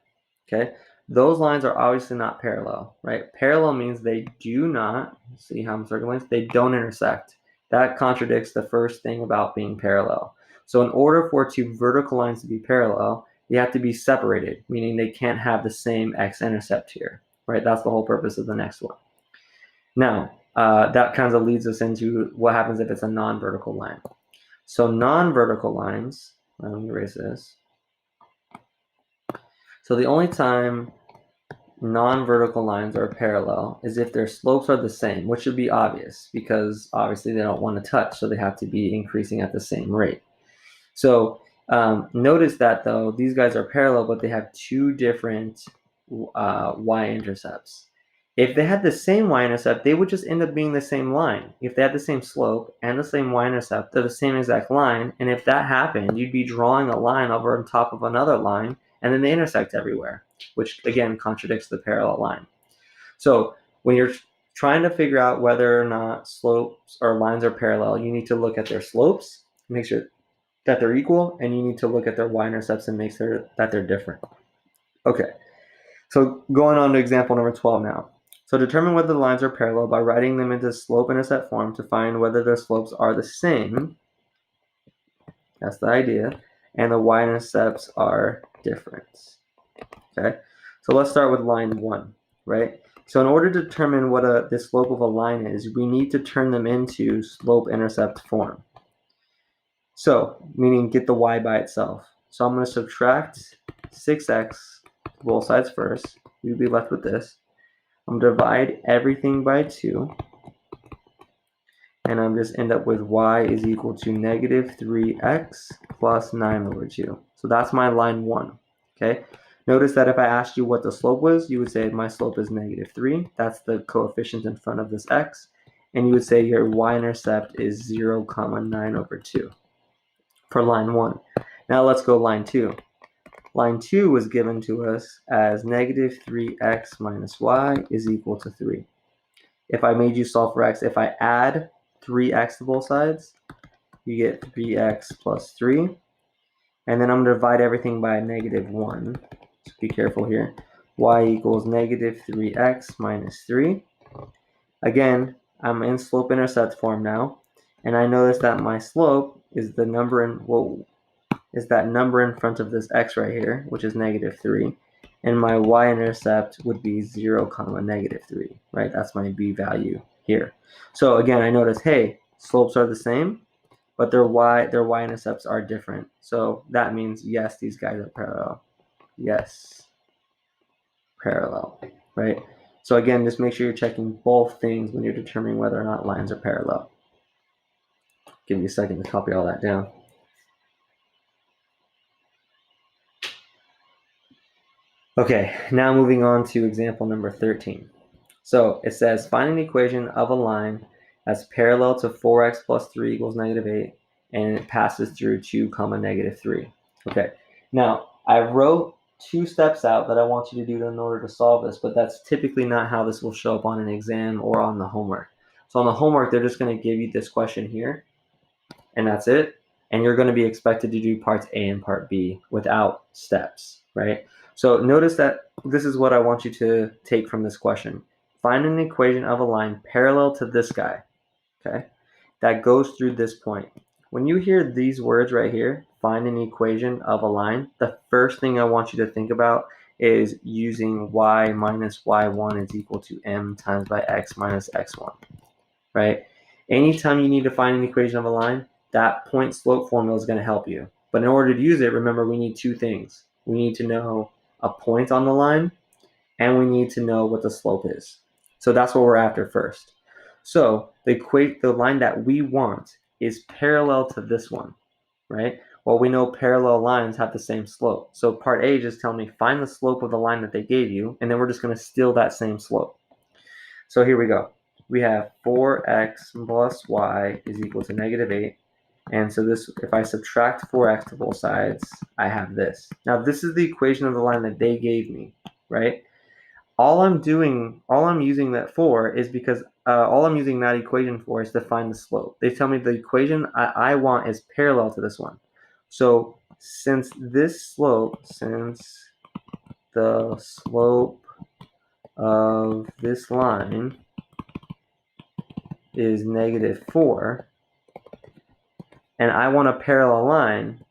Okay, those lines are obviously not parallel, right? Parallel means they do not, see how I'm circling? They don't intersect. That contradicts the first thing about being parallel. So in order for 2 vertical lines to be parallel, they have to be separated, meaning they can't have the same x-intercept here, right? That's the whole purpose of the next one. Now, that kind of leads us into what happens if it's a non-vertical line. So non-vertical lines, let me erase this. So the only time non-vertical lines are parallel is if their slopes are the same, which should be obvious because obviously they don't want to touch, so they have to be increasing at the same rate. So notice that though, these guys are parallel, but they have 2 different y-intercepts. If they had the same y-intercept, they would just end up being the same line. If they had the same slope and the same y-intercept, they're the same exact line. And if that happened, you'd be drawing a line over on top of another line, and then they intersect everywhere, which again contradicts the parallel line. So when you're trying to figure out whether or not slopes or lines are parallel, you need to look at their slopes, make sure that they're equal, and you need to look at their y-intercepts and make sure that they're different. Okay, so going on to example number 12 now. So determine whether the lines are parallel by writing them into slope-intercept form to find whether their slopes are the same. That's the idea. And the y-intercepts are different. Okay, so let's start with line 1, right? So in order to determine what the slope of a line is, we need to turn them into slope-intercept form. So, meaning get the y by itself. So I'm going to subtract 6x to both sides first. We'll be left with this. I'm going to divide everything by 2. And I'm just end up with y is equal to negative 3x plus 9 over 2. So that's my line 1. Okay. Notice that if I asked you what the slope was, you would say my slope is negative 3. That's the coefficient in front of this x. and you would say your y-intercept is 0, 9/2 for line 1. Now let's go line 2. Line 2 was given to us as negative 3x minus y is equal to 3. If I made you solve for x, if I add 3x to both sides, you get 3x plus 3. And then I'm going to divide everything by negative 1. So be careful here. Y equals negative 3x minus 3. Again, I'm in slope-intercept form now. And I notice that my slope is the number in, is that number in front of this x right here, which is negative 3. And my y-intercept would be 0, negative 3, right? That's my b value here. So again, I notice, hey, slopes are the same, but their y-intercepts are different. So that means, yes, these guys are parallel. Yes, parallel, right? So again, just make sure you're checking both things when you're determining whether or not lines are parallel. Give me a second to copy all that down. Okay, now moving on to example number 13. So it says, find an equation of a line that's parallel to 4x plus 3 equals negative 8, and it passes through 2, negative 3. Okay, now I wrote 2 steps out that I want you to do in order to solve this, but that's typically not how this will show up on an exam or on the homework. So on the homework, they're just going to give you this question here, and that's it. And you're going to be expected to do parts A and part B without steps, right? So notice that this is what I want you to take from this question. Find an equation of a line parallel to this guy, okay, that goes through this point. When you hear these words right here, find an equation of a line, the first thing I want you to think about is using y minus y1 is equal to m times by x minus x1, right? Anytime you need to find an equation of a line, that point slope formula is going to help you. But in order to use it, remember, we need 2 things. We need to know a point on the line, and we need to know what the slope is. So that's what we're after first. So the line that we want is parallel to this one, right? Well, we know parallel lines have the same slope. So part A just tell me find the slope of the line that they gave you, and then we're just going to steal that same slope. So here we go. We have 4x plus y is equal to negative 8. And so this, if I subtract 4x to both sides, I have this. Now this is the equation of the line that they gave me, right? All I'm using that for is because all I'm using that equation for is to find the slope. They tell me the equation I want is parallel to this one. So since the slope of this line is negative 4, and I want a parallel line,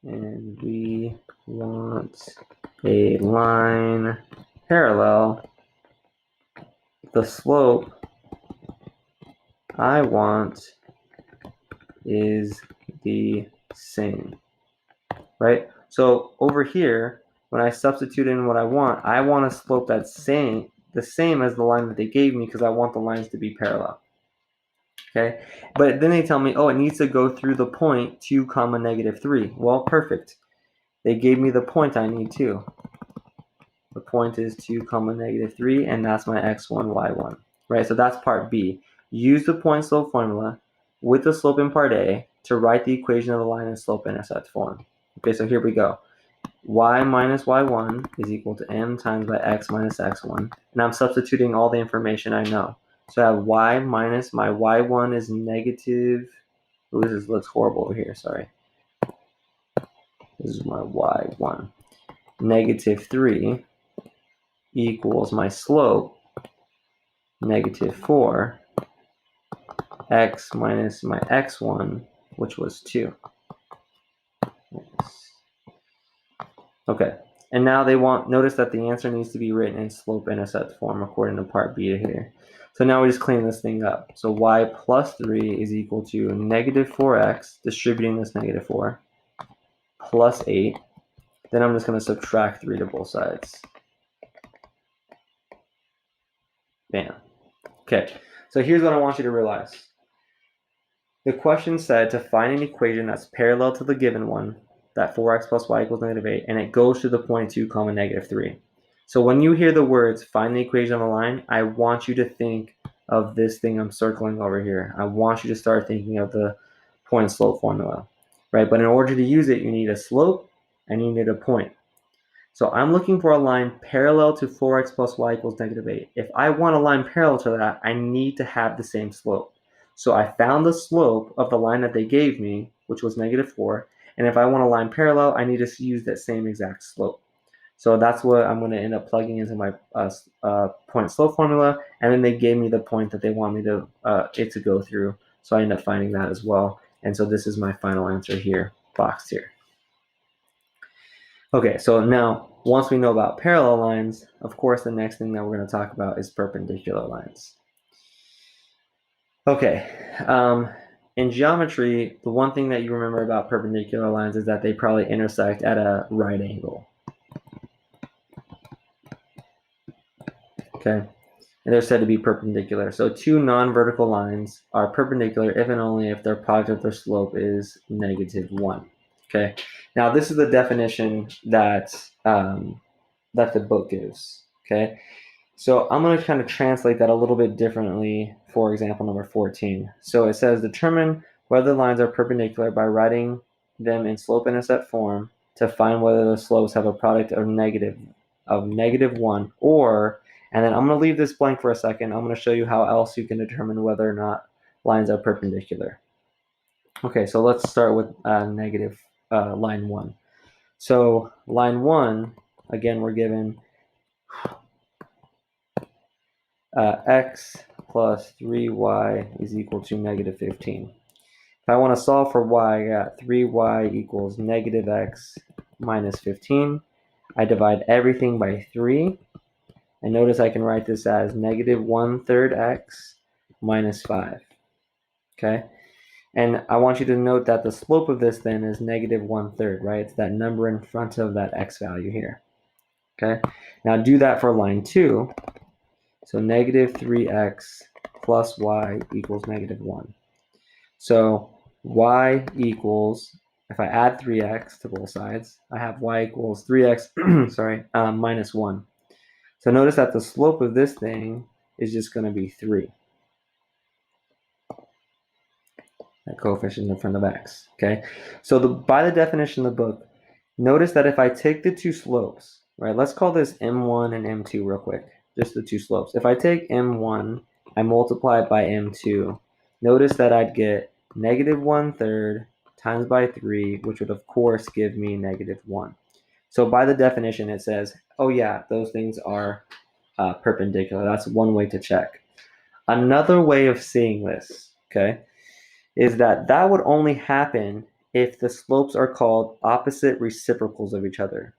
and we want a line parallel, the slope I want is the same, right? So over here, when I substitute in what I want a slope that's the same as the line that they gave me, because I want the lines to be parallel. Okay, but then they tell me, oh, it needs to go through the point 2, negative 3. Well, perfect. They gave me the point I need too. The point is 2, negative 3, and that's my x1, y1, right? So that's part B. Use the point slope formula with the slope in part A to write the equation of the line in slope-intercept form. Okay, so here we go. Y minus y1 is equal to m times by x minus x1. And I'm substituting all the information I know. So I have y minus my y1 is negative. Oh, this looks horrible over here, sorry. This is my y1. Negative 3 equals my slope, negative 4, x minus my x1, which was 2. Okay, and now they notice that the answer needs to be written in slope-intercept form according to part B here. So now we just clean this thing up. So y plus 3 is equal to negative 4x, distributing this negative 4, plus 8. Then I'm just going to subtract 3 to both sides. Bam. Okay, so here's what I want you to realize. The question said to find an equation that's parallel to the given one, that 4x plus y equals negative 8, and it goes to the point 2, negative 3. So when you hear the words find the equation of a line, I want you to think of this thing I'm circling over here. I want you to start thinking of the point slope formula, right? But in order to use it, you need a slope and you need a point. So I'm looking for a line parallel to 4x plus y equals negative 8. If I want a line parallel to that, I need to have the same slope. So I found the slope of the line that they gave me, which was negative 4. And if I want a line parallel, I need to use that same exact slope. So that's what I'm going to end up plugging into my point slope formula. And then they gave me the point that they want me to it to go through. So I end up finding that as well. And so this is my final answer here, boxed here. Okay, so now once we know about parallel lines, of course, the next thing that we're going to talk about is perpendicular lines. Okay, in geometry, the one thing that you remember about perpendicular lines is that they probably intersect at a right angle. Okay, and they're said to be perpendicular. So two non-vertical lines are perpendicular if and only if their product of their slope is -1. Okay, now this is the definition that that the book gives. Okay, so I'm going to kind of translate that a little bit differently for example number 14. So it says determine whether lines are perpendicular by writing them in slope-intercept form to find whether the slopes have a product of -1 or, and then I'm going to leave this blank for a second. I'm going to show you how else you can determine whether or not lines are perpendicular. Okay, so let's start with line 1. So line 1, again, we're given x plus 3y is equal to -15. If I want to solve for y, I got 3y equals -x minus 15. I divide everything by 3. And notice I can write this as -1/3 x minus 5. Okay? And I want you to note that the slope of this then is -1/3, right? It's that number in front of that x value here. Okay? Now do that for line 2. So -3x plus y equals -1. So y equals, if I add 3x to both sides, I have y equals 3x, minus 1. So notice that the slope of this thing is just going to be 3. That coefficient in front of x, okay? So by the definition of the book, notice that if I take the two slopes, right, let's call this m1 and m2 real quick, just the two slopes. If I take m1, I multiply it by m2, notice that I'd get -1/3 times by 3, which would of course give me -1. So by the definition, it says, oh yeah, those things are perpendicular. That's one way to check. Another way of seeing this, okay, is that would only happen if the slopes are called opposite reciprocals of each other.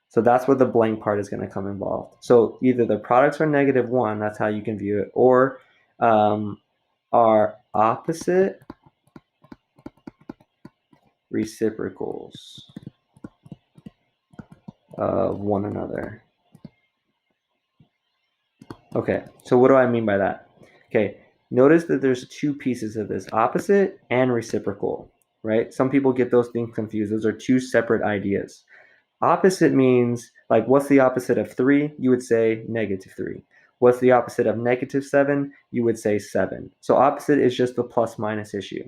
So that's where the blank part is going to come involved. So either the products are -1, that's how you can view it, or are opposite reciprocals of one another. Okay, so what do I mean by that? Okay, notice that there's two pieces of this, opposite and reciprocal, right? Some people get those things confused. Those are two separate ideas. Opposite means, like, what's the opposite of 3? You would say -3. What's the opposite of -7? You would say 7. So opposite is just the plus minus issue.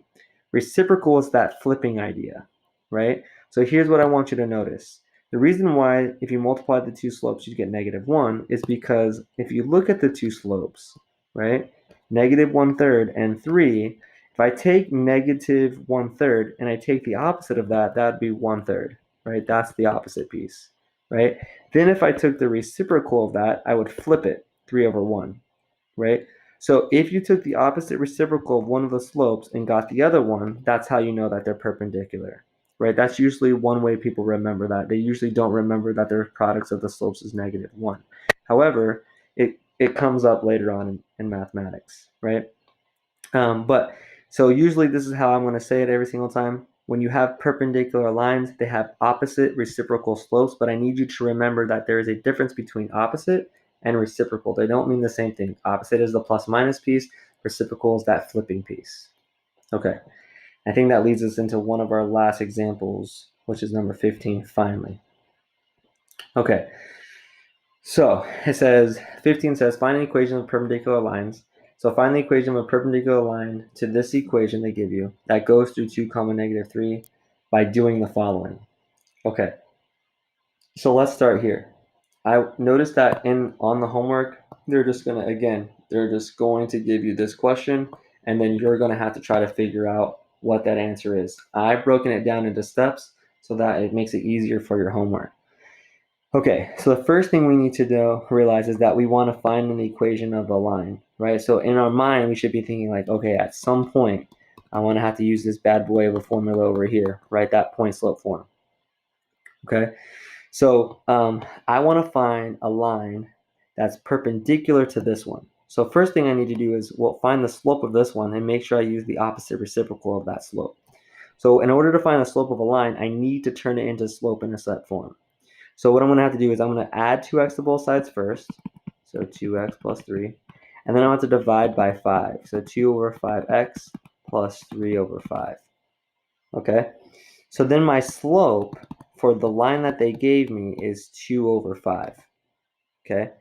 Reciprocal is that flipping idea, right? So here's what I want you to notice. The reason why if you multiply the two slopes you get -1 is because if you look at the two slopes, right, -1/3 and 3, if I take -1/3 and I take the opposite of that, that would be 1/3, right? That's the opposite piece, right? Then if I took the reciprocal of that, I would flip it, 3/1, right? So if you took the opposite reciprocal of one of the slopes and got the other one, that's how you know that they're perpendicular. Right, that's usually one way people remember that. They usually don't remember that their products of the slopes is -1. However, it comes up later on in mathematics, right? But so usually this is how I'm going to say it every single time. When you have perpendicular lines, they have opposite reciprocal slopes, but I need you to remember that there is a difference between opposite and reciprocal. They don't mean the same thing. Opposite is the plus minus piece, reciprocal is that flipping piece. Okay. I think that leads us into one of our last examples, which is number 15, finally. Okay, so it says, 15 says, find an equation of perpendicular lines So find the equation of a perpendicular line to this equation they give you that goes through 2, -3 by doing the following. Okay, so let's start here. I noticed that on the homework, they're just going to give you this question, and then you're going to have to try to figure out what that answer is. I've broken it down into steps so that it makes it easier for your homework. Okay, so the first thing we need to realize is that we want to find an equation of a line, right? So in our mind, we should be thinking like, okay, at some point, I want to have to use this bad boy of a formula over here, right? That point slope form. Okay, so I want to find a line that's perpendicular to this one. So first thing I need to do is, find the slope of this one and make sure I use the opposite reciprocal of that slope. So in order to find the slope of a line, I need to turn it into slope-intercept form. So what I'm going to have to do is I'm going to add 2x to both sides first. So 2x plus 3. And then I want to divide by 5. So 2 over 5x plus 3 over 5. Okay? So then my slope for the line that they gave me is 2 over 5. Okay?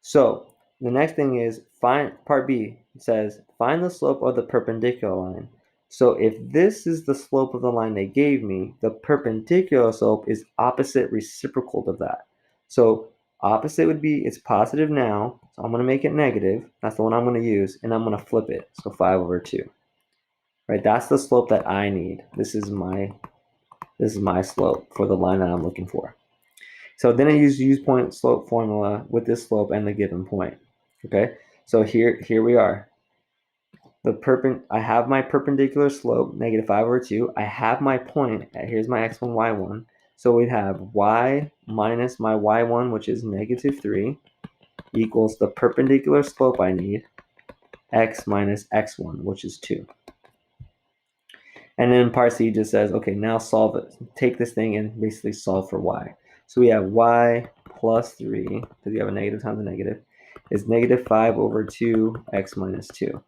So the next thing is part B. It says find the slope of the perpendicular line. So if this is the slope of the line they gave me, the perpendicular slope is opposite reciprocal to that. So opposite would be, it's positive now, so I'm going to make it negative. That's the one I'm going to use, and I'm going to flip it. So 5 over 2. Right? That's the slope that I need. This is my slope for the line that I'm looking for. So then I use point slope formula with this slope and the given point. Okay? So here we are. I have my perpendicular slope, -5 over 2. I have my point. Here's my x1, y1. So we'd have y minus my y1, which is -3, equals the perpendicular slope I need, x minus x1, which is 2. And then part C just says, okay, now solve it. Take this thing and basically solve for y. So we have y plus 3, because you have a negative times a negative, is -5 over 2, x minus 2.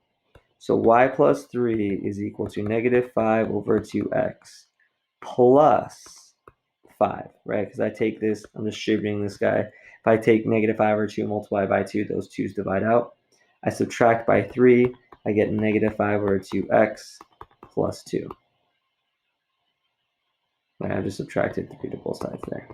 So y plus 3 is equal to -5 over 2x plus 5, right? Because I take this, I'm distributing this guy. If I take -5 over 2 multiplied by 2, those 2's divide out. I subtract by 3, I get -5 over 2x plus 2. Right, I just subtracted 3 to both sides there.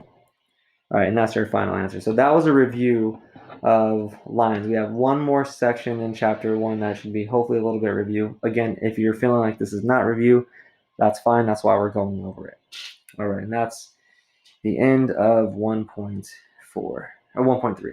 All right, and that's our final answer. So that was a review of lines. We have one more section in chapter 1 that should be hopefully a little bit of review. Again, if you're feeling like this is not review, that's fine. That's why we're going over it. All right, and that's the end of 1.4 or 1.3.